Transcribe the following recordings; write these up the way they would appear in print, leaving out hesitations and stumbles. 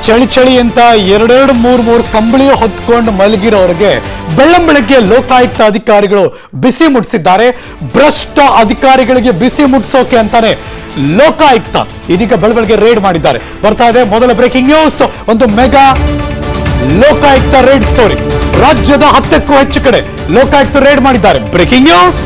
ಚಳಿ ಚಳಿ ಅಂತ ಎರಡೆರಡು ಮೂರು ಕಂಬಳಿ ಹೊತ್ಕೊಂಡು ಮಲಗಿರೋರಿಗೆ ಬೆಳ್ಳಂಬೆಳಗ್ಗೆ ಲೋಕಾಯುಕ್ತ ಅಧಿಕಾರಿಗಳು ಬಿಸಿ ಮುಟ್ಟಿಸಿದ್ದಾರೆ. ಭ್ರಷ್ಟ ಅಧಿಕಾರಿಗಳಿಗೆ ಬಿಸಿ ಮುಟ್ಟಿಸೋಕೆ ಅಂತಾನೆ ಲೋಕಾಯುಕ್ತ ಇದೀಗ ಬೆಳಬೆಳಗ್ಗೆ ರೇಡ್ ಮಾಡಿದ್ದಾರೆ. ಬರ್ತಾ ಇದೆ ಮೊದಲ ಬ್ರೇಕಿಂಗ್ ನ್ಯೂಸ್, ಒಂದು ಮೆಗಾ ಲೋಕಾಯುಕ್ತ ರೇಡ್ ಸ್ಟೋರಿ. ರಾಜ್ಯದ 10ಕ್ಕೂ ಹೆಚ್ಚು ಕಡೆ ಲೋಕಾಯುಕ್ತ ರೇಡ್ ಮಾಡಿದ್ದಾರೆ. Breaking news.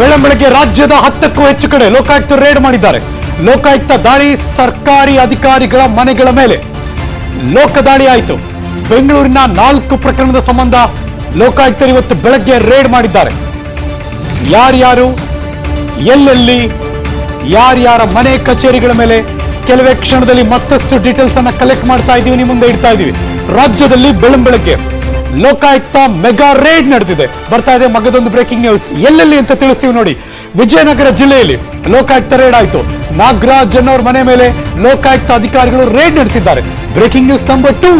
ಬೆಳಂಬೆಳಗ್ಗೆ ರಾಜ್ಯದ 10ಕ್ಕೂ ಹೆಚ್ಚು ಕಡೆ ಲೋಕಾಯುಕ್ತ ರೇಡ್ ಮಾಡಿದ್ದಾರೆ. ಲೋಕಾಯುಕ್ತ ದಾಳಿ, ಸರ್ಕಾರಿ ಅಧಿಕಾರಿಗಳ ಮನೆಗಳ ಮೇಲೆ ಲೋಕ ದಾಳಿ ಆಯಿತು. ಬೆಂಗಳೂರಿನ 4 ಪ್ರಕರಣದ ಸಂಬಂಧ ಲೋಕಾಯುಕ್ತರು ಇವತ್ತು ಬೆಳಗ್ಗೆ ರೇಡ್ ಮಾಡಿದ್ದಾರೆ. ಯಾರ್ಯಾರು ಎಲ್ಲೆಲ್ಲಿ ಯಾರ್ಯಾರ ಮನೆ ಕಚೇರಿಗಳ ಮೇಲೆ ಕೆಲವೇ ಕ್ಷಣದಲ್ಲಿ ಮತ್ತಷ್ಟು ಡೀಟೇಲ್ಸ್ ಅನ್ನ ಕಲೆಕ್ಟ್ ಮಾಡ್ತಾ ಇದ್ದೀವಿ, ನಿಮ್ಮ ಮುಂದೆ ಇಡ್ತಾ ಇದ್ದೀವಿ. ರಾಜ್ಯದಲ್ಲಿ ಬೆಳಂಬೆಳಗ್ಗೆ ಲೋಕಾಯುಕ್ತ ಮೆಗಾ ರೇಡ್ ನಡೆದಿದೆ. ಬರ್ತಾ ಇದೆ ಮಗದೊಂದು ಬ್ರೇಕಿಂಗ್ ನ್ಯೂಸ್. ಎಲ್ಲೆಲ್ಲಿ ಅಂತ ತಿಳಿಸ್ತೀವಿ ನೋಡಿ. ವಿಜಯನಗರ ಜಿಲ್ಲೆಯಲ್ಲಿ ಲೋಕಾಯುಕ್ತ ರೇಡ್ ಆಯಿತು. ನಾಗರಾಜ್ ಅನ್ನೋರ ಮನೆ ಮೇಲೆ ಲೋಕಾಯುಕ್ತ ಅಧಿಕಾರಿಗಳು ರೇಡ್ ನಡೆಸಿದ್ದಾರೆ. Breaking news number 2.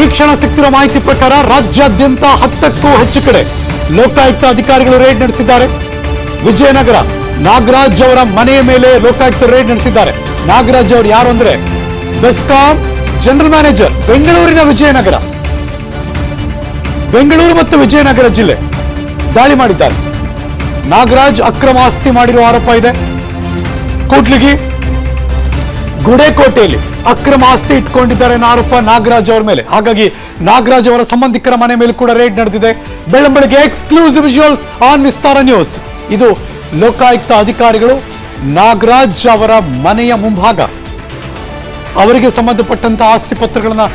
ಈ ಕ್ಷಣ ಸಿಗ್ತಿರೋ ಮಾಹಿತಿ ಪ್ರಕಾರ ರಾಜ್ಯಾದ್ಯಂತ 10ಕ್ಕೂ ಹೆಚ್ಚು ಕಡೆ ಲೋಕಾಯುಕ್ತ ಅಧಿಕಾರಿಗಳು ರೇಡ್ ನಡೆಸಿದ್ದಾರೆ. ವಿಜಯನಗರ ನಾಗರಾಜ್ ಅವರ ಮನೆಯ ಮೇಲೆ ಲೋಕಾಯುಕ್ತ ರೇಡ್ ನಡೆಸಿದ್ದಾರೆ. ನಾಗರಾಜ್ ಅವರು ಯಾರು ಅಂದ್ರೆ ಬೆಸ್ಕಾಂ ಜನರಲ್ ಮ್ಯಾನೇಜರ್, ಬೆಂಗಳೂರಿನ ವಿಜಯನಗರ, ಬೆಂಗಳೂರು ಮತ್ತು ವಿಜಯನಗರ ಜಿಲ್ಲೆ ದಾಳಿ ಮಾಡಿದ್ದಾರೆ. ನಾಗರಾಜ್ ಅಕ್ರಮ ಆಸ್ತಿ ಮಾಡಿರುವ ಆರೋಪ ಇದೆ. ಕೂಡ್ಲಿಗಿ ಗುಡೇಕೋಟೆಯಲ್ಲಿ ಅಕ್ರಮ ಆಸ್ತಿ ಇಟ್ಕೊಂಡಿದ್ದಾರೆ ಅನ್ನೋ ಆರೋಪ ನಾಗರಾಜ್ ಅವರ ಮೇಲೆ. ಹಾಗಾಗಿ ನಾಗರಾಜ್ ಅವರ ಸಂಬಂಧಿಕರ ಮನೆ ಮೇಲೆ ಕೂಡ ರೇಡ್ ನಡೆದಿದೆ. ಬೆಳಂಬೆಳಗ್ಗೆ exclusive visuals on Vistara news. ಇದು ಲೋಕಾಯುಕ್ತ ಅಧಿಕಾರಿಗಳು ನಾಗರಾಜ್ ಅವರ ಮನೆಯ ಮುಂಭಾಗ, ಅವರಿಗೆ ಸಂಬಂಧಪಟ್ಟಂತಹ ಆಸ್ತಿ ಪತ್ರಗಳನ್ನ,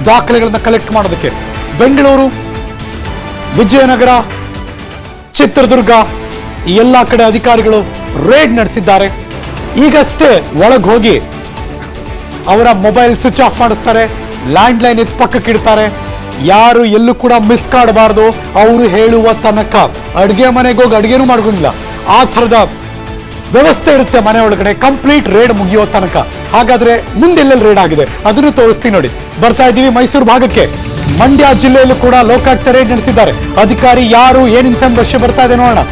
ದಾಖಲೆಗಳನ್ನ ಕಲೆಕ್ಟ್ ಮಾಡೋದಕ್ಕೆ ಬೆಂಗಳೂರು, ವಿಜಯನಗರ, ಚಿತ್ರದುರ್ಗ ಈ ಎಲ್ಲ ಕಡೆ ಅಧಿಕಾರಿಗಳು ರೇಡ್ ನಡೆಸಿದ್ದಾರೆ. ಈಗಷ್ಟೇ ಒಳಗೆ ಹೋಗಿ ಅವರ ಮೊಬೈಲ್ ಸ್ವಿಚ್ ಆಫ್ ಮಾಡಿಸ್ತಾರೆ, ಲ್ಯಾಂಡ್ ಲೈನ್ ಎತ್ತು ಪಕ್ಕಕ್ಕೆ ಇಡ್ತಾರೆ. ಯಾರು ಎಲ್ಲೂ ಕೂಡ ಮಿಸ್ ಕಾಡಬಾರ್ದು, ಅವರು ಹೇಳುವ ತನಕ ಅಡುಗೆ ಮನೆಗೆ ಹೋಗಿ ಅಡುಗೆನೂ ಮಾಡ್ಕೊಂಡಿಲ್ಲ, ಆ ಥರದ ವ್ಯವಸ್ಥೆ ಇರುತ್ತೆ ಮನೆ ಒಳಗಡೆ, ಕಂಪ್ಲೀಟ್ ರೇಡ್ ಮುಗಿಯೋ ತನಕ. ಹಾಗಾದ್ರೆ ಮುಂದೆಲ್ಲೆಲ್ಲಿ ರೇಡ್ ಆಗಿದೆ ಅದನ್ನು ತೋರಿಸ್ತೀನಿ ನೋಡಿ. ಬರ್ತಾ ಇದ್ದೀವಿ ಮೈಸೂರು ಭಾಗಕ್ಕೆ. ಮಂಡ್ಯ ಜಿಲ್ಲೆಯಲ್ಲೂ ಕೂಡ ಲೋಕಾಯುಕ್ತ ರೇಡ್ ನಡೆಸಿದ್ದಾರೆ. ಅಧಿಕಾರಿ ಯಾರು, ಏನ್ ಇನ್ಫಾರ್ಮೇಷನ್ ಬರ್ತಾ ಇದೆ ನೋಡೋಣ.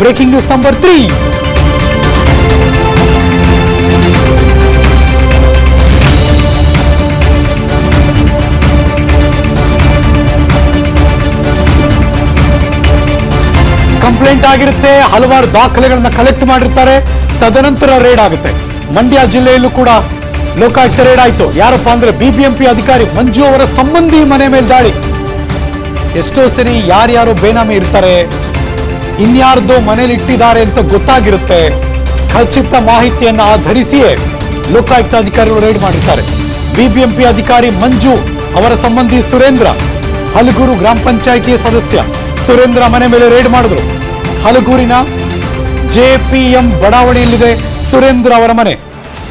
Breaking news number 3. ಕಂಪ್ಲೇಂಟ್ ಆಗಿರುತ್ತೆ, ಹಲವಾರು ದಾಖಲೆಗಳನ್ನ ಕಲೆಕ್ಟ್ ಮಾಡಿರ್ತಾರೆ, ತದನಂತರ ರೇಡ್ ಆಗುತ್ತೆ. ಮಂಡ್ಯ ಜಿಲ್ಲೆಯಲ್ಲೂ ಕೂಡ ಲೋಕಾಯುಕ್ತ ರೇಡ್ ಆಯ್ತು. ಯಾರಪ್ಪ ಅಂದ್ರೆ ಬಿಬಿಎಂಪಿ ಅಧಿಕಾರಿ ಮಂಜು ಅವರ ಸಂಬಂಧಿ ಮನೆ ಮೇಲೆ ದಾಳಿ. ಎಷ್ಟೋ ಸರಿ ಯಾರ್ಯಾರು ಬೇನಾಮಿ ಇರ್ತಾರೆ, ಇನ್ಯಾರ್ದೋ ಮನೇಲಿ ಇಟ್ಟಿದ್ದಾರೆ ಅಂತ ಗೊತ್ತಾಗಿರುತ್ತೆ. ಖಚಿತ ಮಾಹಿತಿಯನ್ನು ಆಧರಿಸಿಯೇ ಲೋಕಾಯುಕ್ತ ಅಧಿಕಾರಿಗಳು ರೇಡ್ ಮಾಡಿರ್ತಾರೆ. ಬಿಬಿಎಂಪಿ ಅಧಿಕಾರಿ ಮಂಜು ಅವರ ಸಂಬಂಧಿ ಸುರೇಂದ್ರ, ಹಲಗೂರು ಗ್ರಾಮ ಪಂಚಾಯಿತಿಯ ಸದಸ್ಯ ಸುರೇಂದ್ರ ಮನೆ ಮೇಲೆ ರೇಡ್ ಮಾಡಿದ್ರು. ಹಲಗೂರಿನ JPM ಬಡಾವಣೆಯಲ್ಲಿದೆ ಸುರೇಂದ್ರ ಅವರ ಮನೆ.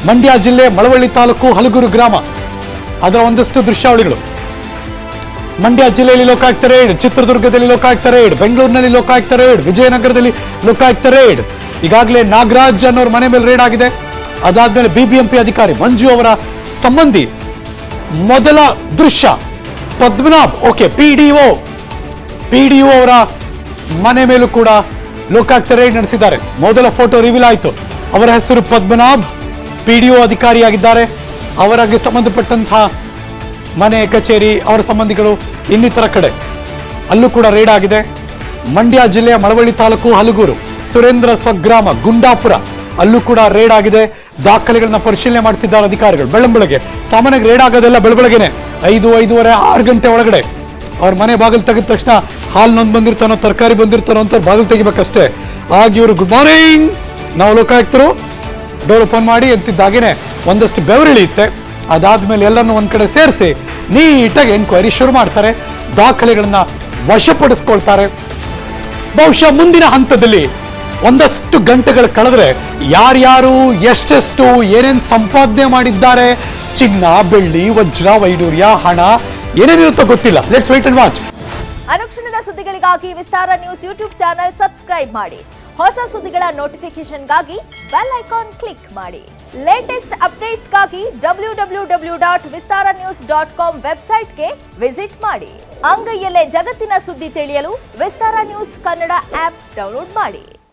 ಮಂಡ್ಯ ಜಿಲ್ಲೆ ಮಳವಳ್ಳಿ ತಾಲೂಕು ಹಲಗೂರು ಗ್ರಾಮ, ಅದರ ಒಂದಷ್ಟು ದೃಶ್ಯಾವಳಿಗಳು. ಮಂಡ್ಯ ಜಿಲ್ಲೆಯಲ್ಲಿ ಲೋಕಾಯುಕ್ತ ರೇಡ್, ಚಿತ್ರದುರ್ಗದಲ್ಲಿ ಲೋಕಾಯುಕ್ತ ರೇಡ್, ಬೆಂಗಳೂರಿನಲ್ಲಿ ಲೋಕಾಯುಕ್ತ ರೇಡ್, ವಿಜಯನಗರದಲ್ಲಿ ಲೋಕಾಯುಕ್ತ ರೇಡ್. ಈಗಾಗಲೇ ನಾಗರಾಜ್ ಅನ್ನೋರ ಮನೆ ಮೇಲೆ ರೇಡ್ ಆಗಿದೆ. ಅದಾದ್ಮೇಲೆ ಬಿಬಿಎಂಪಿ ಅಧಿಕಾರಿ ಮಂಜು ಅವರ ಸಂಬಂಧಿ ಮೊದಲ ದೃಶ್ಯ ಪದ್ಮನಾಭ್, ಓಕೆ, PDO ಅವರ ಮನೆ ಮೇಲೂ ಕೂಡ ಲೋಕಾಯುಕ್ತ ರೇಡ್ ನಡೆಸಿದ್ದಾರೆ. ಮೊದಲ ಫೋಟೋ ರಿವೀಲ್ ಆಯಿತು. ಅವರ ಹೆಸರು ಪದ್ಮನಾಭ್, PDO ಅಧಿಕಾರಿಯಾಗಿದ್ದಾರೆ. ಅವರಿಗೆ ಸಂಬಂಧಪಟ್ಟಂತಹ ಮನೆ, ಕಚೇರಿ, ಅವರ ಸಂಬಂಧಿಗಳು ಇನ್ನಿತರ ಕಡೆ ಅಲ್ಲೂ ಕೂಡ ರೇಡ್ ಆಗಿದೆ. ಮಂಡ್ಯ ಜಿಲ್ಲೆಯ ಮಳವಳ್ಳಿ ತಾಲೂಕು ಹಲಗೂರು, ಸುರೇಂದ್ರ ಸ್ವಗ್ರಾಮ ಗುಂಡಾಪುರ, ಅಲ್ಲೂ ಕೂಡ ರೇಡ್ ಆಗಿದೆ. ದಾಖಲೆಗಳನ್ನ ಪರಿಶೀಲನೆ ಮಾಡ್ತಿದ್ದಾರೆ ಅಧಿಕಾರಿಗಳು. ಬೆಳಂಬೆಳಗ್ಗೆ ಸಾಮಾನ್ಯವಾಗಿ ರೇಡ್ ಆಗೋದೆಲ್ಲ ಬೆಳಬೆಳಗ್ಗೆನೆ 5:30 6 ಗಂಟೆ ಒಳಗಡೆ. ಅವ್ರ ಮನೆ ಬಾಗಿಲು ತೆಗೆದ ತಕ್ಷಣ ಹಾಲು ನೊಂದು ಬಂದಿರ್ತಾನೋ, ತರಕಾರಿ ಬಂದಿರ್ತಾನೋ ಅಂತ ಬಾಗಿಲು ತೆಗಿಬೇಕಷ್ಟೇ. ಆಗಿ ಇವರು ಗುಡ್ ಮಾರ್ನಿಂಗ್, ನಾವು ಲೋಕಾಯುಕ್ತರು, ಡೋರ್ ಓಪನ್ ಮಾಡಿ ಅಂತಿದ್ದಾಗೇನೆ ಒಂದಷ್ಟು ಬೆವರಿಳಿಯುತ್ತೆ. ಅದಾದ್ಮೇಲೆ ಎಲ್ಲರನ್ನು ಒಂದ್ ಕಡೆ ಸೇರಿಸಿ ನೀಟಾಗಿ ಎನ್ಕ್ವೈರಿ ಶುರು ಮಾಡ್ತಾರೆ. ದಾಖಲೆಗಳನ್ನ ವಶಪಡಿಸ್ಕೊಳ್ತಾರೆ. ಬಹುಶಃ ಮುಂದಿನ ಹಂತದಲ್ಲಿ ಒಂದಷ್ಟು ಗಂಟೆಗಳು ಕಳೆದ್ರೆ ಯಾರ್ಯಾರು ಎಷ್ಟೆಷ್ಟು ಏನೇನ್ ಸಂಪಾದನೆ ಮಾಡಿದ್ದಾರೆ, ಚಿನ್ನ, ಬೆಳ್ಳಿ, ವಜ್ರ, ವೈಡೂರ್ಯ, ಹಣ ಏನೇನಿರುತ್ತೋ ಗೊತ್ತಿಲ್ಲ. Let's wait and watch. ಅನುಕ್ಷಣದ ಸುದ್ದಿಗಳಿಗಾಗಿ Vistara news YouTube channel subscribe ಮಾಡಿ. ಹೊಸ ಸುದ್ದಿಗಳ ನೋಟಿಫಿಕೇಶನ್ಗಾಗಿ ಬೆಲ್ ಐಕಾನ್ ಕ್ಲಿಕ್ ಮಾಡಿ. ಲೇಟೆಸ್ಟ್ ಅಪ್ಡೇಟ್ಸ್ಗಾಗಿ www.vistaranews.com ವೆಬ್ಸೈಟ್ಗೆ ವಿಸಿಟ್ ಮಾಡಿ. ಅಂಗೈಯಲ್ಲೇ ಜಗತ್ತಿನ ಸುದ್ದಿ ತಿಳಿಯಲು Vistara news Kannada app download ಮಾಡಿ.